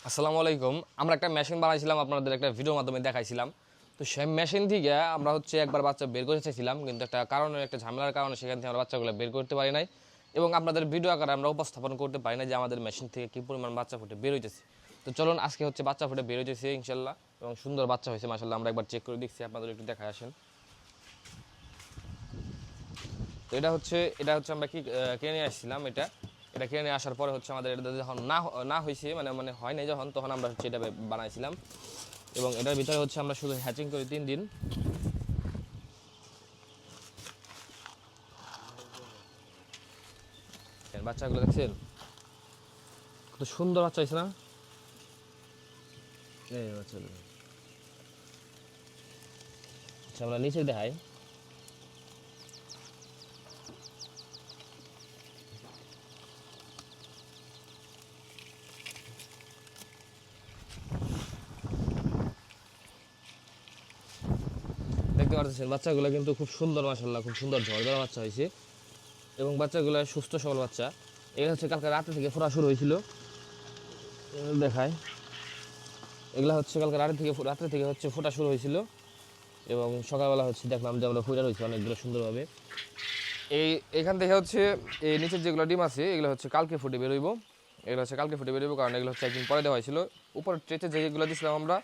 আসসালামু আলাইকুম। আমরা একটা মেশিন বানাইছিলাম, আপনাদের একটা ভিডিওর মাধ্যমে দেখাইছিলাম। তো সেই মেশিন থেকে আমরা একবার বাচ্চা বের করতে চাইছিলাম, কিন্তু একটা কারণে, একটা ঝামেলার কারণে সেখান থেকে আমরা বাচ্চাগুলো বের করতে পারি নাই এবং আপনাদের ভিডিও আকারে আমরা উপস্থাপন করতে পারি না যে আমাদের মেশিন থেকে কী পরিমাণ বাচ্চা ফুটে বের হইতেছে। তো চলুন, আজকে বাচ্চা ফুটে বের হইতেছে ইনশাল্লাহ, এবং সুন্দর বাচ্চা হয়েছে মাশাআল্লাহ। আমরা একবার চেক করে দেখছি, আপনাদের একটু দেখায় আসেন। তো এটা হচ্ছে আমরা কিনে নিয়ে আসছিলাম। এটা কিনে নিয়ে আসার পরে আমাদের এটা যখন না না হয়েছে, মানে মানে হয় নাই যখন, তখন আমরা এটা বানাইছিলাম। এবং এটার ভিতরে আমরা শুধু হ্যাচিং করি 3 দিন। বাচ্চাগুলো দেখছেন কত সুন্দর বাচ্চা হয়েছে না? এই বাচ্চাগুলো আমরা নিচে দেখাই। দেখতে পাচ্ছেন বাচ্চাগুলো কিন্তু খুব সুন্দর, মাশাআল্লাহ, খুব সুন্দর ঝরঝরা বাচ্চা হয়েছে এবং বাচ্চাগুলো সুস্থ সবল বাচ্চা। এগুলো কালকে রাতে থেকে ফোটা শুরু হয়েছিল, দেখায়। এগুলো কালকে রাতে থেকে ফোটা শুরু হয়েছিল এবং সকালবেলা দেখলাম যে আমরা ফুটা রয়েছে অনেকগুলো সুন্দরভাবে। এখান থেকে এই নিচের যেগুলো ডিম আছে এগুলো কালকে ফুটে বেরোইব। এগুলো কালকে ফুটে বেরোইব, কারণ এগুলো একদিন পরে দেওয়া হয়েছিল। উপরের ট্রেতে যেগুলো দিয়েছিলাম আমরা,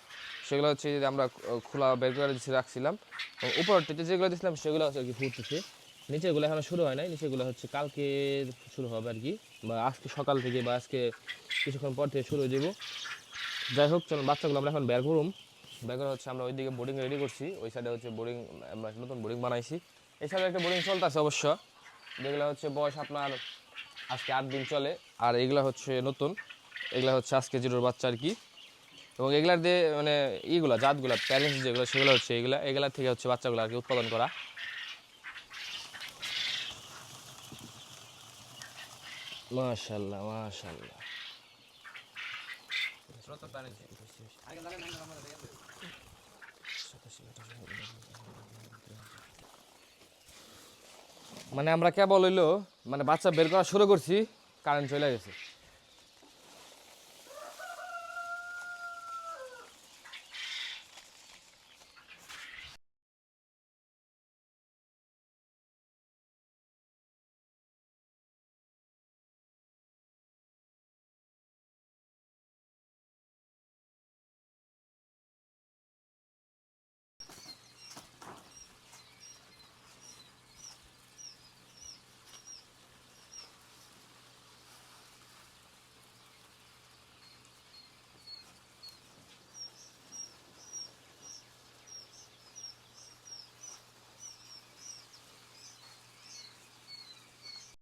সেগুলো যে আমরা খোলা বের করে রাখছিলাম। এবং উপরের ট্রেতে যেগুলো দিয়েছিলাম সেগুলো আর কি ফুটতেছে। নিচেরগুলো এখনো শুরু হয় নাই, নিচেরগুলো কালকে শুরু হবে আর কি, বা আজকে সকাল থেকে বা আজকে কিছুক্ষণ পর থেকে শুরু হয়ে যাবো। যাই হোক, চলুন বাচ্চাগুলো আমরা এখন বের করুম। বের করে আমরা ওইদিকে বোর্ডিং রেডি করছি। ওই সাইডে বোর্ডিং, আমরা নতুন বোর্ডিং বানাইছি। এই সাইডে একটা বোর্ডিং চলতেছে অবশ্য, যেগুলো বয়স আপনার আজকে 8 দিন চলে। আর এগুলো নতুন, এগুলো আজকে জিরোর বাচ্চা আর কি। এবং এগুলার দিয়ে মানে জাতগুলা প্যারেন্টস যেগুলো, সেগুলো এগুলা থেকে বাচ্চাগুলো আর কি উৎপাদন করা। মাশাআল্লাহ মাশাআল্লাহ। মানে আমরা কেবল বাচ্চা বের করা শুরু করছি, কারেন্ট চলে গেছে।